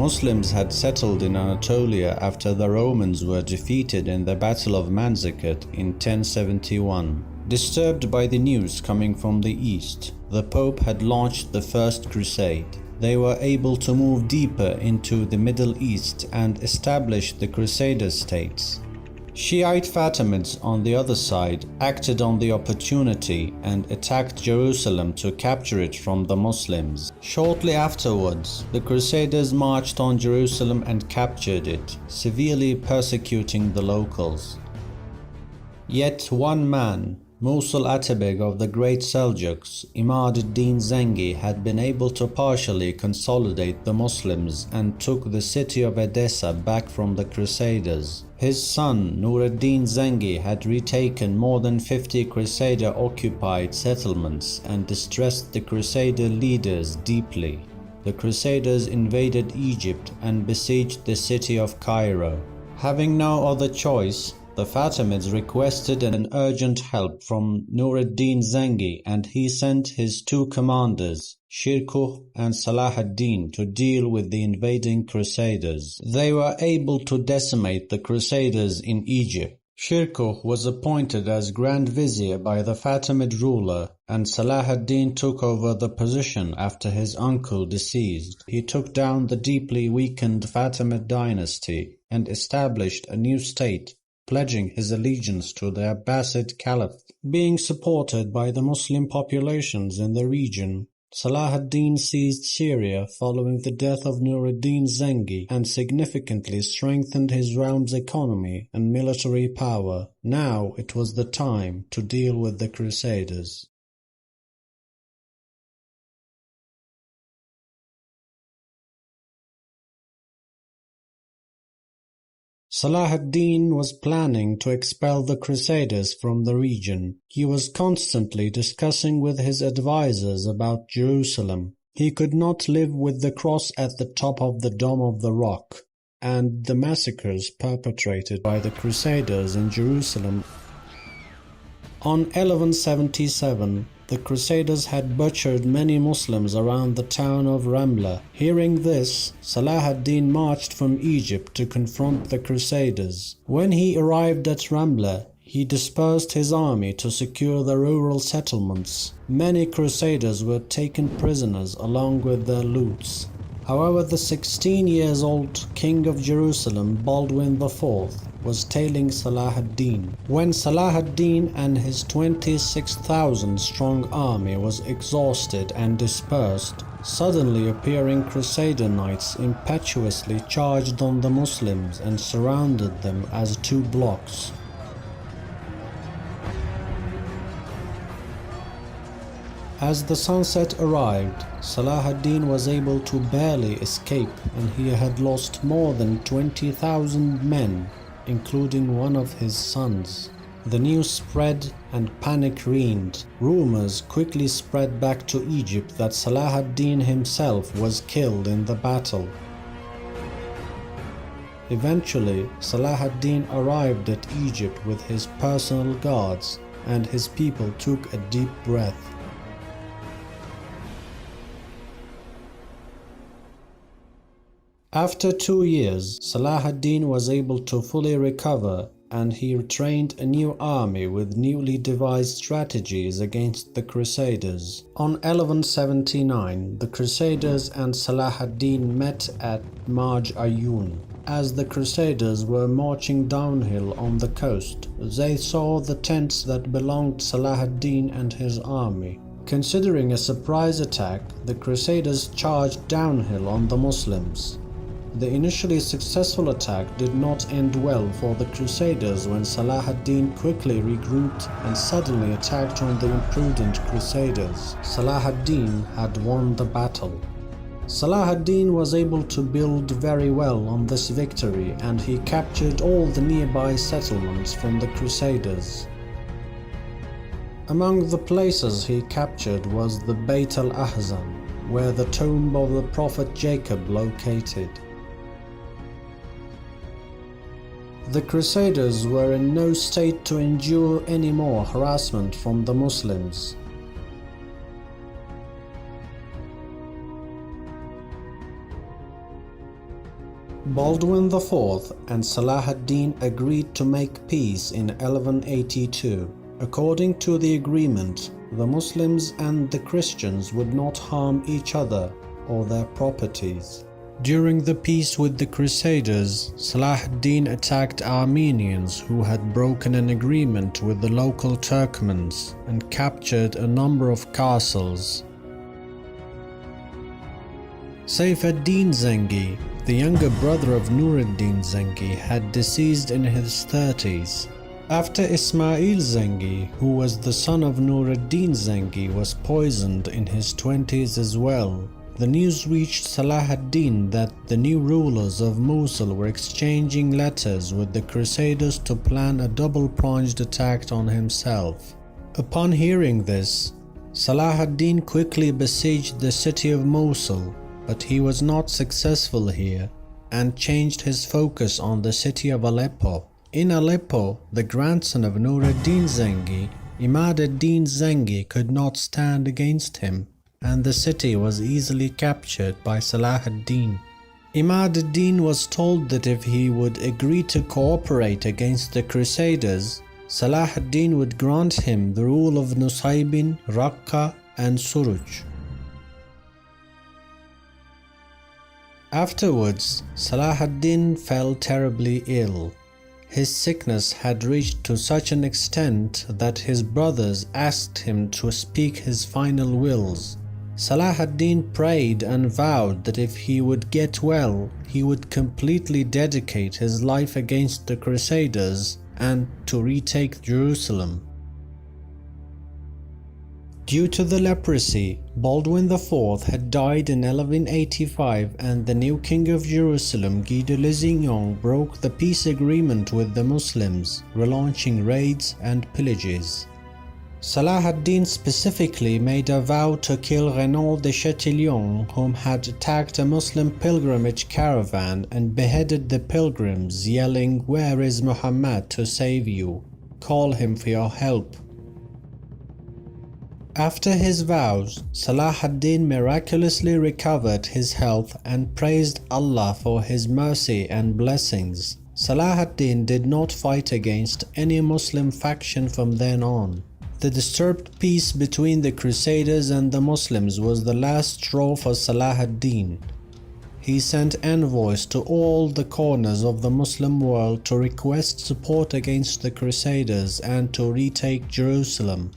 Muslims had settled in Anatolia after the Romans were defeated in the Battle of Manzikert in 1071. Disturbed by the news coming from the east, the Pope had launched the First Crusade. They were able to move deeper into the Middle East and establish the Crusader states. Shiite Fatimids, on the other side, acted on the opportunity and attacked Jerusalem to capture it from the Muslims. Shortly afterwards, the Crusaders marched on Jerusalem and captured it, severely persecuting the locals. Yet one man, Musul Atabeg of the Great Seljuks, Imad ad-Din Zengi, had been able to partially consolidate the Muslims and took the city of Edessa back from the Crusaders. His son, Nur ad-Din Zengi, had retaken more than 50 Crusader-occupied settlements and distressed the Crusader leaders deeply. The Crusaders invaded Egypt and besieged the city of Cairo. Having no other choice, the Fatimids requested an urgent help from Nur ad-Din Zengi, and he sent his two commanders, Shirkuh and Salah ad-Din, to deal with the invading Crusaders. They were able to decimate the Crusaders in Egypt. Shirkuh was appointed as Grand Vizier by the Fatimid ruler, and Salah ad-Din took over the position after his uncle deceased. He took down the deeply weakened Fatimid dynasty and established a new state, pledging his allegiance to the Abbasid Caliphate. Being supported by the Muslim populations in the region, Salah ad-Din seized Syria following the death of Nur ad-Din Zengi and significantly strengthened his realm's economy and military power. Now it was the time to deal with the Crusaders. Salah ad-Din was planning to expel the Crusaders from the region. He was constantly discussing with his advisors about Jerusalem. He could not live with the cross at the top of the Dome of the Rock, and the massacres perpetrated by the Crusaders in Jerusalem. On 1177, the Crusaders had butchered many Muslims around the town of Ramla. Hearing this, Salah ad-Din marched from Egypt to confront the Crusaders. When he arrived at Ramla, he dispersed his army to secure the rural settlements. Many Crusaders were taken prisoners along with their loots. However, the 16-year-old king of Jerusalem, Baldwin IV, was tailing Salah ad-Din. When Salah ad-Din and his 26,000-strong army was exhausted and dispersed, suddenly appearing Crusader knights impetuously charged on the Muslims and surrounded them as two blocks. As the sunset arrived, Salah ad-Din was able to barely escape, and he had lost more than 20,000 men, including one of his sons. The news spread and panic reigned. Rumors quickly spread back to Egypt that Salah ad-Din himself was killed in the battle. Eventually, Salah ad-Din arrived at Egypt with his personal guards, and his people took a deep breath. After 2 years, Salah ad-Din was able to fully recover, and he trained a new army with newly devised strategies against the Crusaders. On 1179, the Crusaders and Salah ad-Din met at Marj Ayun. As the Crusaders were marching downhill on the coast, they saw the tents that belonged to Salah ad-Din and his army. Considering a surprise attack, the Crusaders charged downhill on the Muslims. The initially successful attack did not end well for the Crusaders when Salah ad-Din quickly regrouped and suddenly attacked on the imprudent Crusaders. Salah ad-Din had won the battle. Salah ad-Din was able to build very well on this victory, and he captured all the nearby settlements from the Crusaders. Among the places he captured was the Beit al-Ahzan, where the tomb of the Prophet Jacob located. The Crusaders were in no state to endure any more harassment from the Muslims. Baldwin IV and Salah ad-Din agreed to make peace in 1182. According to the agreement, the Muslims and the Christians would not harm each other or their properties. During the peace with the Crusaders, Salah ad-Din attacked Armenians who had broken an agreement with the local Turkmens and captured a number of castles. Saif ad-Din Zengi, the younger brother of Nur ad-Din Zengi, had deceased in his 30s. After Ismail Zengi, who was the son of Nur ad-Din Zengi, was poisoned in his 20s as well, the news reached Salah ad-Din that the new rulers of Mosul were exchanging letters with the Crusaders to plan a double-pronged attack on himself. Upon hearing this, Salah ad-Din quickly besieged the city of Mosul, but he was not successful here and changed his focus on the city of Aleppo. In Aleppo, the grandson of Nur ad-Din Zengi, Imad ad-Din Zengi, could not stand against him, and the city was easily captured by Salah ad-Din. Imad ad-Din was told that if he would agree to cooperate against the Crusaders, Salah ad-Din would grant him the rule of Nusaybin, Raqqa and Suruj. Afterwards, Salah ad-Din fell terribly ill. His sickness had reached to such an extent that his brothers asked him to speak his final wills. Salah ad-Din prayed and vowed that if he would get well, he would completely dedicate his life against the Crusaders and to retake Jerusalem. Due to the leprosy, Baldwin IV had died in 1185 and the new king of Jerusalem, Guy de Lusignan, broke the peace agreement with the Muslims, relaunching raids and pillages. Salah ad-Din specifically made a vow to kill Renaud de Chatillon, whom had attacked a Muslim pilgrimage caravan and beheaded the pilgrims, yelling, "Where is Muhammad to save you? Call him for your help." After his vows, Salah ad-Din miraculously recovered his health and praised Allah for his mercy and blessings. Salah ad-Din did not fight against any Muslim faction from then on. The disturbed peace between the Crusaders and the Muslims was the last straw for Salah ad-Din. He sent envoys to all the corners of the Muslim world to request support against the Crusaders and to retake Jerusalem.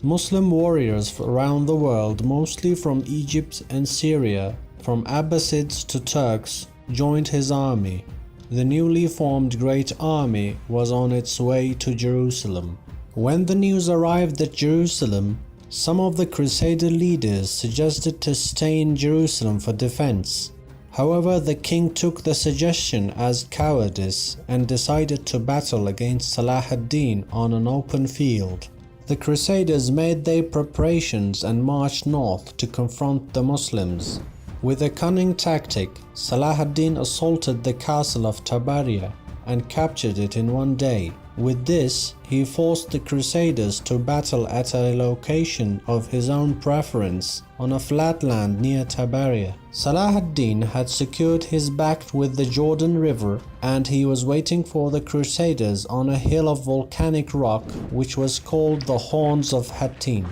Muslim warriors around the world, mostly from Egypt and Syria, from Abbasids to Turks, joined his army. The newly formed Great Army was on its way to Jerusalem. When the news arrived at Jerusalem, some of the Crusader leaders suggested to stay in Jerusalem for defense. However, the king took the suggestion as cowardice and decided to battle against Salah ad-Din on an open field. The Crusaders made their preparations and marched north to confront the Muslims. With a cunning tactic, Salah ad-Din assaulted the castle of Tabaria and captured it in one day. With this, he forced the Crusaders to battle at a location of his own preference on a flat land near Tabaria. Salah ad-Din had secured his back with the Jordan River, and he was waiting for the Crusaders on a hill of volcanic rock which was called the Horns of Hattin.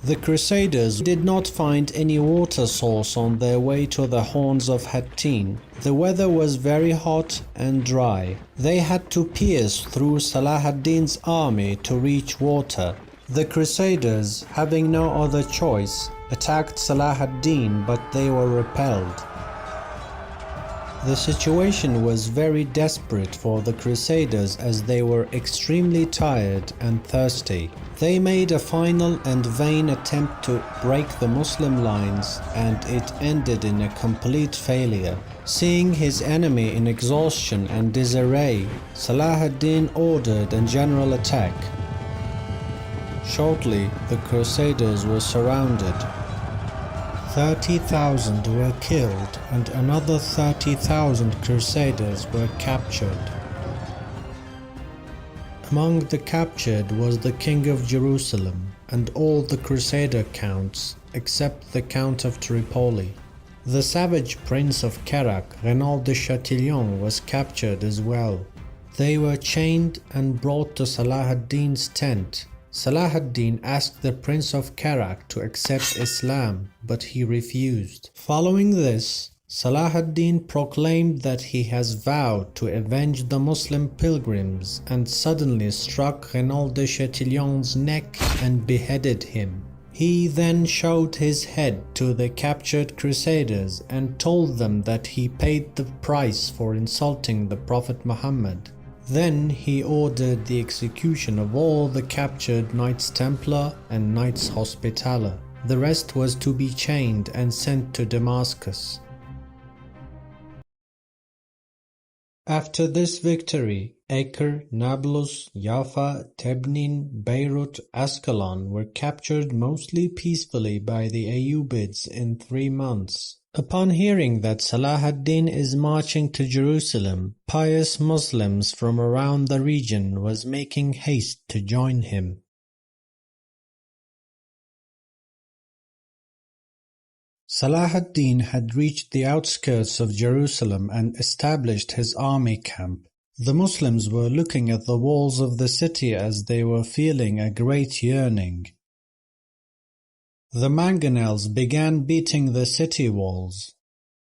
The Crusaders did not find any water source on their way to the Horns of Hattin. The weather was very hot and dry. They had to pierce through Salah ad-Din's army to reach water. The Crusaders, having no other choice, attacked Salah ad-Din, but they were repelled. The situation was very desperate for the Crusaders as they were extremely tired and thirsty. They made a final and vain attempt to break the Muslim lines, and it ended in a complete failure. Seeing his enemy in exhaustion and disarray, Salah ad-Din ordered a general attack. Shortly, the Crusaders were surrounded. 30,000 were killed and another 30,000 Crusaders were captured. Among the captured was the King of Jerusalem and all the Crusader counts except the Count of Tripoli. The savage prince of Kerak, Renaud de Chatillon, was captured as well. They were chained and brought to Salah ad-Din's tent. Salah ad-Din asked the Prince of Kerak to accept Islam, but he refused. Following this, Salah ad-Din proclaimed that he has vowed to avenge the Muslim pilgrims and suddenly struck Renaud de Chatillon's neck and beheaded him. He then showed his head to the captured crusaders and told them that he paid the price for insulting the Prophet Muhammad. Then he ordered the execution of all the captured Knights Templar and Knights Hospitaller. The rest was to be chained and sent to Damascus. After this victory, Acre, Nablus, Jaffa, Tebnin, Beirut, Ascalon were captured mostly peacefully by the Ayyubids in 3 months. Upon hearing that Salah ad-Din is marching to Jerusalem, pious Muslims from around the region was making haste to join him. Salah ad-Din had reached the outskirts of Jerusalem and established his army camp. The Muslims were looking at the walls of the city as they were feeling a great yearning. The mangonels began beating the city walls.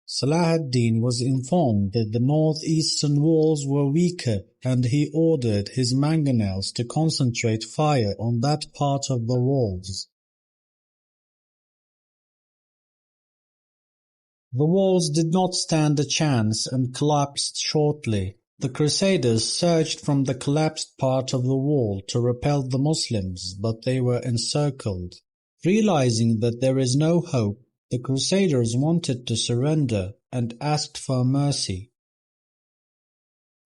Salah ad-Din was informed that the northeastern walls were weaker and he ordered his mangonels to concentrate fire on that part of the walls. The walls did not stand a chance and collapsed shortly. The Crusaders surged from the collapsed part of the wall to repel the Muslims, but they were encircled. Realizing that there is no hope, the Crusaders wanted to surrender and asked for mercy.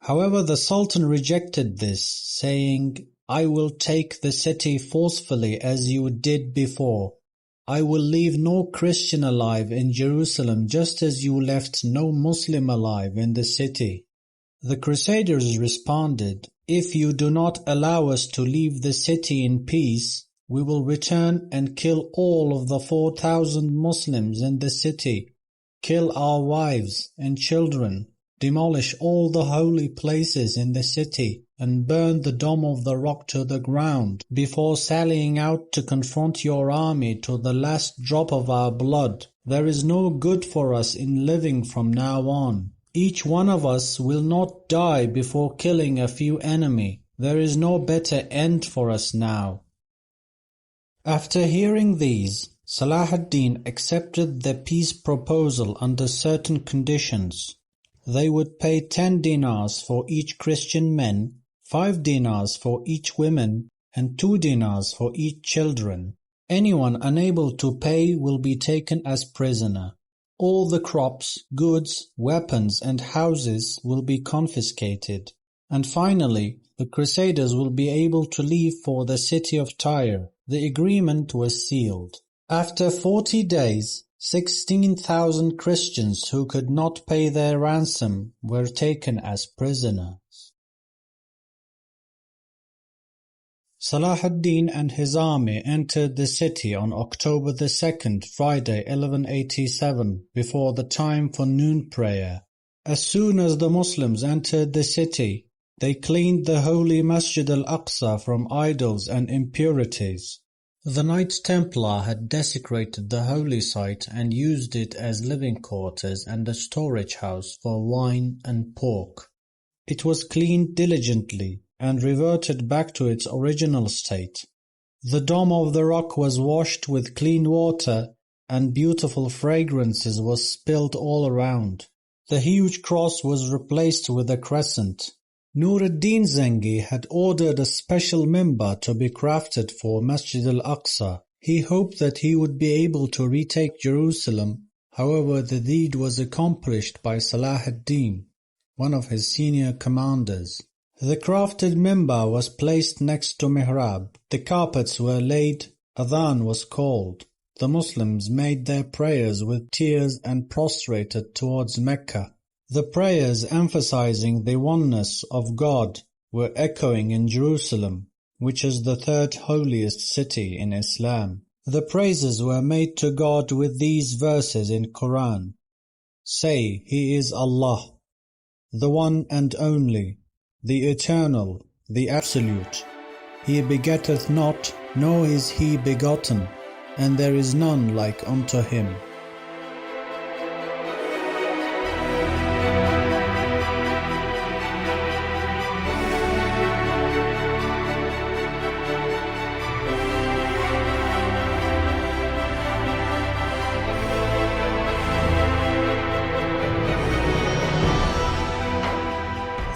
However, the Sultan rejected this, saying, "I will take the city forcefully as you did before. I will leave no Christian alive in Jerusalem just as you left no Muslim alive in the city." The Crusaders responded, "If you do not allow us to leave the city in peace, we will return and kill all of the 4,000 Muslims in the city, kill our wives and children, demolish all the holy places in the city, and burn the Dome of the Rock to the ground before sallying out to confront your army to the last drop of our blood. There is no good for us in living from now on. Each one of us will not die before killing a few enemy. There is no better end for us now." After hearing these, Salah ad-Din accepted the peace proposal under certain conditions. They would pay 10 dinars for each Christian men, 5 dinars for each woman, and 2 dinars for each children. Anyone unable to pay will be taken as prisoner. All the crops, goods, weapons, and houses will be confiscated. And finally, the Crusaders will be able to leave for the city of Tyre. The agreement was sealed. After 40 days, 16,000 Christians who could not pay their ransom were taken as prisoners. Salah ad-Din and his army entered the city on October 2nd, Friday 1187, before the time for noon prayer. As soon as the Muslims entered the city, they cleaned the holy Masjid al-Aqsa from idols and impurities. The Knights Templar had desecrated the holy site and used it as living quarters and a storage house for wine and pork. It was cleaned diligently and reverted back to its original state. The Dome of the Rock was washed with clean water and beautiful fragrances was spilled all around. The huge cross was replaced with a crescent. Nur ad-Din Zengi had ordered a special mimbar to be crafted for Masjid al-Aqsa. He hoped that he would be able to retake Jerusalem. However, the deed was accomplished by Salah ad-Din, one of his senior commanders. The crafted mimbar was placed next to mihrab. The carpets were laid. Adhan was called. The Muslims made their prayers with tears and prostrated towards Mecca. The prayers emphasizing the oneness of God were echoing in Jerusalem, which is the third holiest city in Islam. The praises were made to God with these verses in Quran. Say, He is Allah, the One and Only, the Eternal, the Absolute. He begetteth not, nor is He begotten, and there is none like unto Him.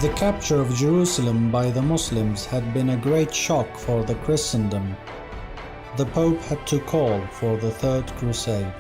The capture of Jerusalem by the Muslims had been a great shock for the Christendom. The Pope had to call for the Third Crusade.